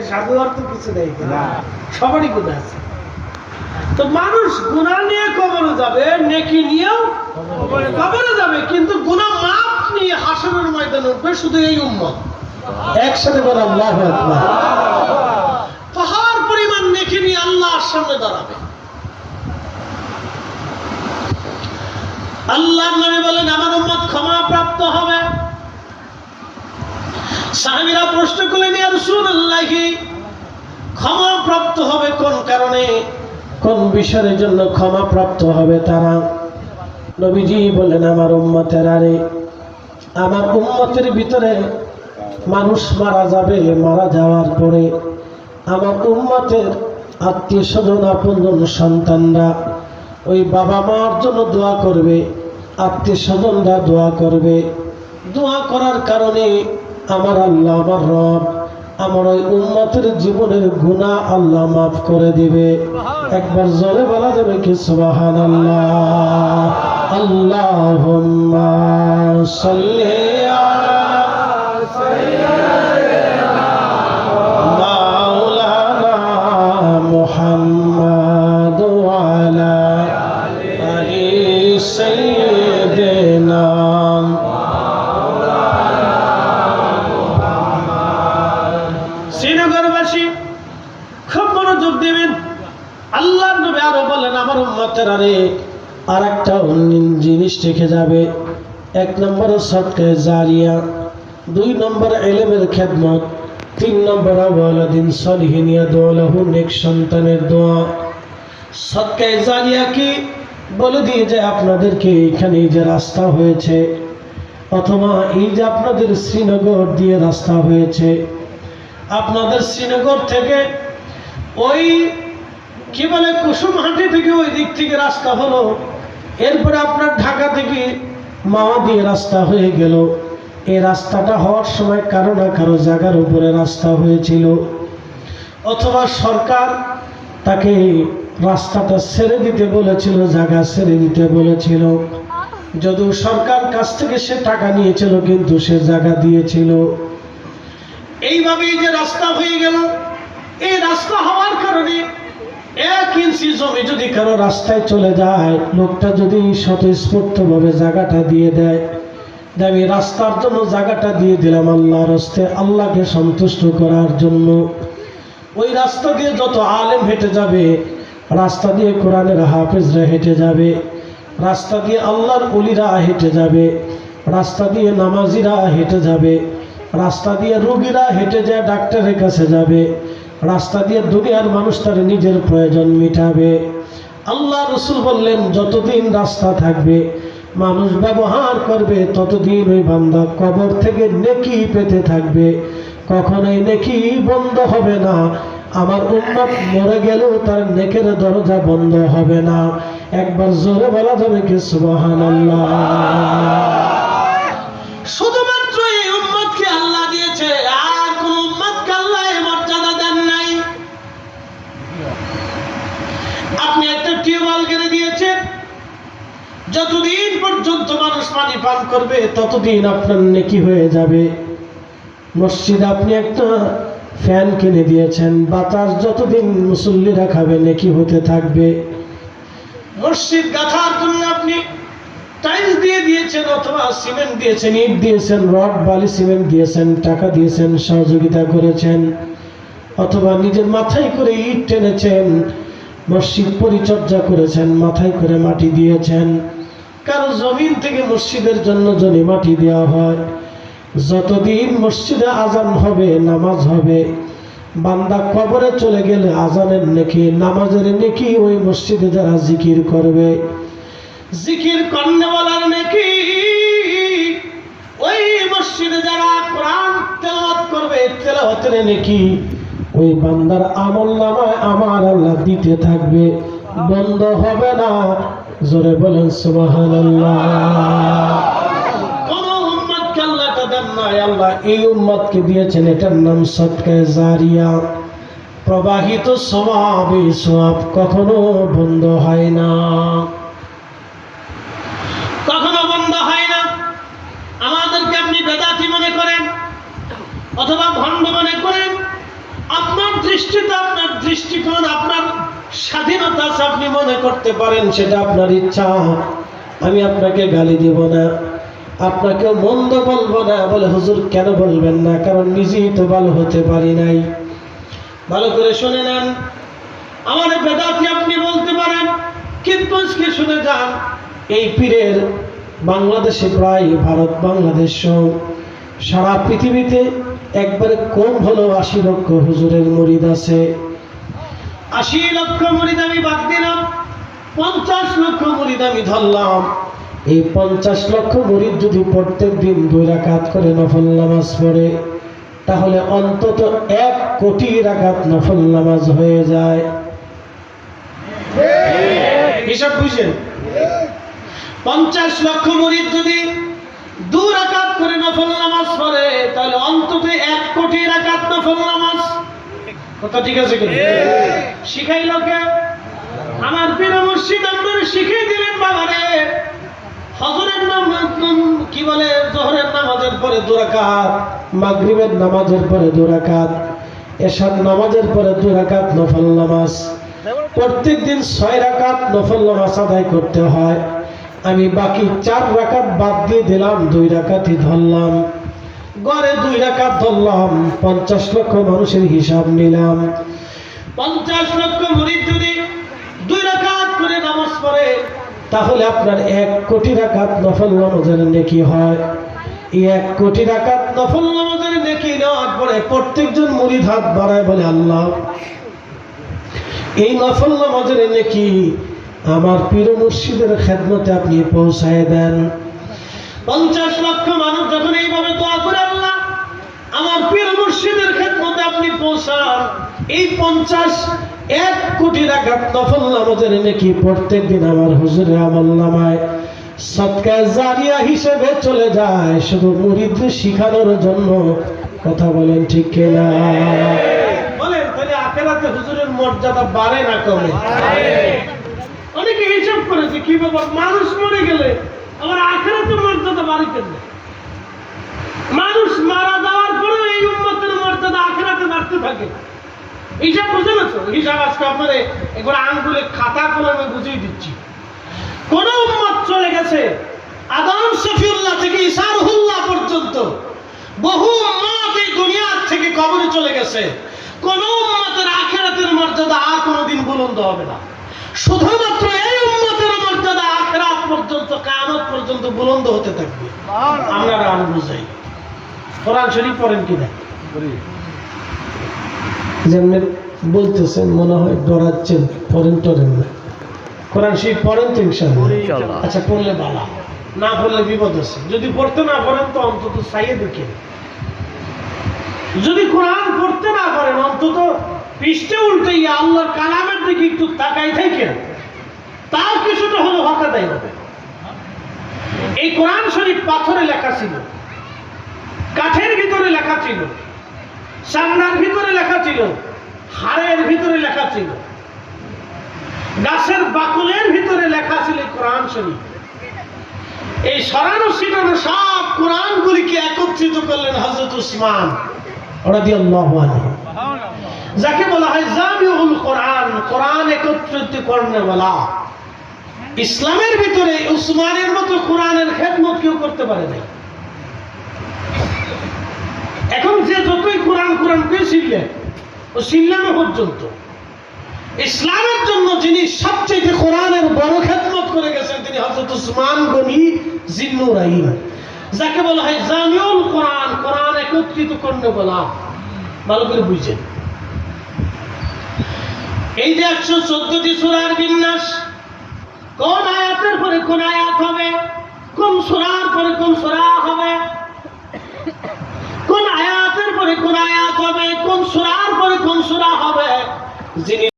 সাধু অর্থ কিছু নেই না, সবারই গুনাহ আছে। তো মানুষ গুনাহ নিয়ে কবরে যাবে, নেকি নিয়েও কবরে যাবে, কিন্তু গুনাহ মাফ নিয়ে হাসরের ময়দানে উঠবে শুধু এই উম্মত। একসাথে বলে আল্লাহু আকবার। পাহাড় পরিমাণ নেকি নিয়ে আল্লাহর সামনে দাঁড়াবে। আল্লাহর নবী বলেন আমার উম্মত ক্ষমা প্রাপ্ত হবে। সাহাবীরা প্রশ্ন করলেন ইয়া রাসূলুল্লাহ, ক্ষমা প্রাপ্ত হবে কোন কারণে, কোন বিষয়ের জন্য ক্ষমা প্রাপ্ত হবে তারা? নবীজি বলেন আমার উম্মতের আমার উম্মতের ভিতরে মানুষ মারা যাবে, মারা যাওয়ার পরে আমার উম্মতের আত্মীয় স্বজন আপনজন সন্তানরা ওই বাবা মার জন্য দোয়া করবে, আত্মীয় স্বজনরা দোয়া করবে। দোয়া করার কারণে আমার আল্লাহ, আমার রব আমার ওই উম্মতের জীবনের গুনাহ আল্লাহ মাফ করে দিবে। একবার জোরে বলা যাবে কি সুবহানাল্লাহ? আল্লাহুম্মা সাল্লি আলা সাইয়্যিদিনা মাওলানা মুহাম্মাদ ওয়া আলা আলি সাইয়্যিদিনা। শ্রীনগরবাসী খুব মনোযোগ দিবেন। আল্লাহর নবী আরো বলেন আমার উম্মতের আর একটা জিনিস রেখে যাবে। এক নম্বর সদকায়ে জারিয়া, দুই নম্বর ইলমের খেদমত, তিন নম্বর ওয়ালাদিন সালিহিন ইয়াদউ লাহু, নেক সন্তানের দোয়া। সদকায়ে জারিয়া কি বলে দিয়ে যায় আপনাদেরকে, এখানে যে রাস্তা হয়েছে অথবা এই যে আপনাদের শ্রীনগর দিয়ে রাস্তা হয়েছে, আপনাদের শ্রীনগর থেকে ওই কি বলে কুসুমহাটি থেকে ওই দিক থেকে রাস্তা হলো, এরপরে আপনার ঢাকা থেকে মাওয়া দিয়ে রাস্তা হয়ে গেল। এই রাস্তাটা হওয়ার সময় কারো না কারো জায়গার উপরে রাস্তা হয়েছিল, অথবা সরকার তাকে রাস্তাটা ছেড়ে দিতে বলেছিল, জায়গা ছেড়ে দিতে বলেছিল। যদিও সরকার কাছ থেকে সে টাকা নিয়েছিল, কিন্তু সে জায়গা দিয়েছিল। এইভাবেই যে রাস্তা হয়ে গেল, এই রাস্তা হওয়ার কারণে 1 ইঞ্চি জমি যদি কারো রাস্তায় চলে যায়, লোকটা যদি স্বতঃস্ফূর্তভাবে জায়গাটা দিয়ে দেয়, আমি রাস্তার জন্য জায়গাটা দিয়ে দিলাম আল্লাহর রাস্তে, আল্লাহকে সন্তুষ্ট করার জন্য। ওই রাস্তা দিয়ে যত আলেম হেঁটে যাবে, রাস্তা দিয়ে কোরআনের হাফেজরা হেঁটে যাবে, রাস্তা দিয়ে আল্লাহর ওলিরা হেঁটে যাবে, রাস্তা দিয়ে নামাজিরা হেঁটে যাবে, রাস্তা দিয়ে রোগীরা হেঁটে যায় ডাক্তারের কাছে যাবে, রাস্তা দিয়ে দুনিয়ার মানুষ তার নিজের প্রয়োজন মিটাবে। আল্লাহ রসুল বললেন যতদিন রাস্তা থাকবে, মানুষ ব্যবহার করবে, ততদিন ওই বান্দা কবর থেকে নেকি পেতে থাকবে, কখনোই নেকি বন্ধ হবে না। আমার উম্মত মরে গেলেও তার নেকের দরজা বন্ধ হবে না। একবার জোরে বলা যাবে কি সুবহানাল্লাহ? শুধুমাত্র এই উম্মতকে আল্লাহ দিয়েছে, আর কোন উম্মতকে আল্লাহ এই মর্যাদা দেন নাই। আপনি একটা টিউবওয়েল করে দিয়েছেন, যতদিন পর্যন্ত মানুষ পানি পান করবে ততদিন আপনার নেকি হয়ে যাবে। মসজিদে আপনি একটা ফ্যান কিনে দিয়েছেন, বাতাস যতদিন মুসল্লিরা খাবে নেকি হতে থাকবে। মসজিদ গাঁথার জন্য আপনি টাইলস দিয়ে দিয়েছেন, অথবা সিমেন্ট দিয়েছেন, ইট দিয়েছেন, রড বালি সিমেন্ট দিয়েছেন, টাকা দিয়েছেন, সহযোগিতা করেছেন, অথবা নিজের মাথায় করে ইট টেনেছেন, মসজিদ পরিচর্যা করেছেন, মাথায় করে মাটি দিয়েছেন। কারো জমিন থেকে মসজিদের জন্য যদি মাটি দেওয়া হয়, যতদিন মসজিদে আজান হবে, নামাজ হবে, বান্দা কবরে চলে গেলে আজানের নেকি, নামাজের নেকি, ওই মসজিদে যারা জিকির করবে, জিকির কর্নেওয়ালার নেকি, ওই মসজিদে যারা কোরআন তেলাওয়াত করবে, তেলাওয়াতের নেকি ওই বান্দার আমলনামায় আমার আল্লাহ দিতে থাকবে, বন্ধ হবে না। জোরে বলেন সুবহানাল্লাহ। কোন উম্মতকে আল্লাহ দেন নাই, আল্লাহ এই উম্মতকে দিয়েছেন, এটার নাম সদকায়ে জারিয়া। প্রবাহিত সওয়াব, এই সওয়াব কখনো বন্ধ হয় না, কখনো বন্ধ হয় না। আমাদেরকে আপনি বেদাতি মনে করেন, অথবা ভণ্ড মনে করেন, দৃষ্টিতে আপনার দৃষ্টিকোণ, আপনার স্বাধীনতা আছে, আপনি মনে করতে পারেন, সেটা আপনার ইচ্ছা। আমি আপনাকে গালি দেব না, আপনাকেও মন্দ বলবো না। বলে হুজুর কেন বলবেন না? কারণ নিজেই তো ভালো হতে পারি নাই। ভালো করে শুনে নেন, আমার বেদাতি আপনি বলতে পারেন, কিন্তু আজকে শুনে যান, এই পীরের বাংলাদেশে প্রায় ভারত বাংলাদেশ সহ সারা পৃথিবীতে একবারে কম হলো 80 লক্ষ হুজুরের মুরিদ আছে। 80 লক্ষ মুরিদ আমি বাদ দিলাম, 50 লক্ষ মুরিদ আমি ধরলাম। এই 50 লক্ষ মুরিদ যদি প্রত্যেক দিন 2 রাকাত করে নফল নামাজ পড়ে, তাহলে অন্তত 1 কোটি রাকাত নফল নামাজ হয়ে যায়। হিসাব বুঝেন? 50 লক্ষ মুরিদ যদি 2 রাকাত করে নফল নামাজ পড়ে, তাহলে অন্তত 1 কোটি রাকাত নফল নামাজ। কথা ঠিক আছে কি? শিখাইল কে? আমার পীর মুর্শিদ আপনারা শিখিয়ে দিলেন। বাবারে, ফজরের নামাজ কি বলে, জোহরের নামাজের পরে 2 রাকাত, মাগরিবের নামাজের পরে 2 রাকাত, এশার নামাজের পরে 2 রাকাত নফল নামাজ। প্রত্যেক দিন 6 রাকাত নফল নামাজ আদায় করতে হয়। আমি বাকি 4 রাকাত বাদ দিয়ে দিলাম, 2 রাকাতই ধরলাম। গড়ে 2 রাকাত ধরলাম, 50 লক্ষ মানুষের হিসাব নিলাম। 50 লক্ষ মুরিদ যদি 2 রাকাত করে নামাজ পড়ে, তাহলে আপনার 1 কোটি রাকাত নফল নামাজের নেকি হয়। এই 1 কোটি রাকাত নফল নামাজের নেকি নেওয়ার পরে প্রত্যেকজন মুরিদ হাত বাড়ায় বলে, আল্লাহ এই নফল নামাজের নেকি আমার পীর মুর্শিদের খেদমতে আপনি পৌঁছায় দেন। 50 লক্ষ মানুষ যখন এইভাবে দোয়া করে, আল্লাহ আমার পীর মুর্শিদের খেদমতে আপনি পৌঁছান, এই 1 কোটি রাকাত নফল নামাজের নেকি প্রত্যেকদিন আমার হুজুরের আমলনামায় সদকা জারিয়া হিসেবে চলে যায়, শুধু মুরিদদের শিখানোর জন্য। কথা বলেন ঠিক কিনা? বলেন, তাহলে আখিরাতে হুজুরের মর্যাদা বাড়ে না কমে? অনেকে হিসাব করেছে, কি ব্যাপার, মানুষ মরে গেলে আবার আখিরাতের মর্যাদা বাড়ে কেন? মানুষ মারা যাওয়ার পরেও এই উম্মতের মর্যাদা আখিরাতে বাড়তে থাকে। হিসাব বুঝে না তো? হিসাব আজকে আপনাদের এগুলো আঙ্গুলে খাতা কলমে বুঝিয়ে দিচ্ছি। কোন উম্মত চলে গেছে, আদম শফিউল্লাহ থেকে ঈসা রুহুল্লাহ পর্যন্ত বহু উম্মত এই দুনিয়া থেকে কবরে চলে গেছে। কোন উম্মতের আখিরাতের মর্যাদা আর কোনোদিন বুলন্দ হবে না। শুধুমাত্র এই উম্মতের মর্যাদা আখিরাত পর্যন্ত, কিয়ামত পর্যন্ত বুলন্দ হতে থাকবে। আমরা আর বুঝাই। কোরআন শরীফ পড়েন কিনা? যেমনি বলতেছেন মনে হয় ডরাচ্ছেন, পড়েন টরেন না। কোরআন শরীফ পড়েন তো ইনশাআল্লাহ? আচ্ছা, পড়লে ভালো, না পড়লে বিপদ আছে। যদি পড়তে না পারেন তো অন্তত চাইয়ে দেখেন। যদি কোরআন পড়তে না পারেন, অন্তত পৃষ্ঠে উল্টে আল্লাহর কালামের দিকে একটু তাকাই থাকেন, তাও কিছুটা হলো হক আদায় হবে। এই কোরআন শরীফ পাথরে লেখা ছিল, কাঠের ভিতরে লেখা ছিল, চামড়ার ভিতরে লেখা ছিল, হাড়ের ভিতরে লেখা ছিল, গাছের বাকলের ভিতরে লেখা ছিল কোরআন শরীফ। এই সরানো ছিটানো সব কোরআনগুলিকে একত্রিত করলেন হযরত উসমান রাদিয়াল্লাহু আনহু, যাকে বলা হয় জামিউল কোরআন, কোরআন একত্রিত করনেওয়ালা। ইসলামের ভিতরে উসমানের মতো কোরআনের খেদমত কেউ করতে পারে না। এখন যে যতই কোরআন কোরআন কে শিখলে, ও শিখলামে পর্যন্ত ইসলামের জন্য যিনি সবচেয়ে কোরআনের বড় খেদমত করে গেছেন, তিনি হযরত উসমান গনি জিন্নুরাইন, যাকে বলা হয় জামিউল কোরআন, কোরআন একত্রিত করনেওয়ালা। ভালো করে বুঝছেন? এই যে 114টি সূরার বিন্যাস, কোন আয়াতের পরে কোন আয়াত হবে, কোন সূরার পরে কোন সূরা হবে, কোন আয়াতের পরে কোন আয়াত হবে, কোন সূরার পরে কোন সূরা হবে, যিনি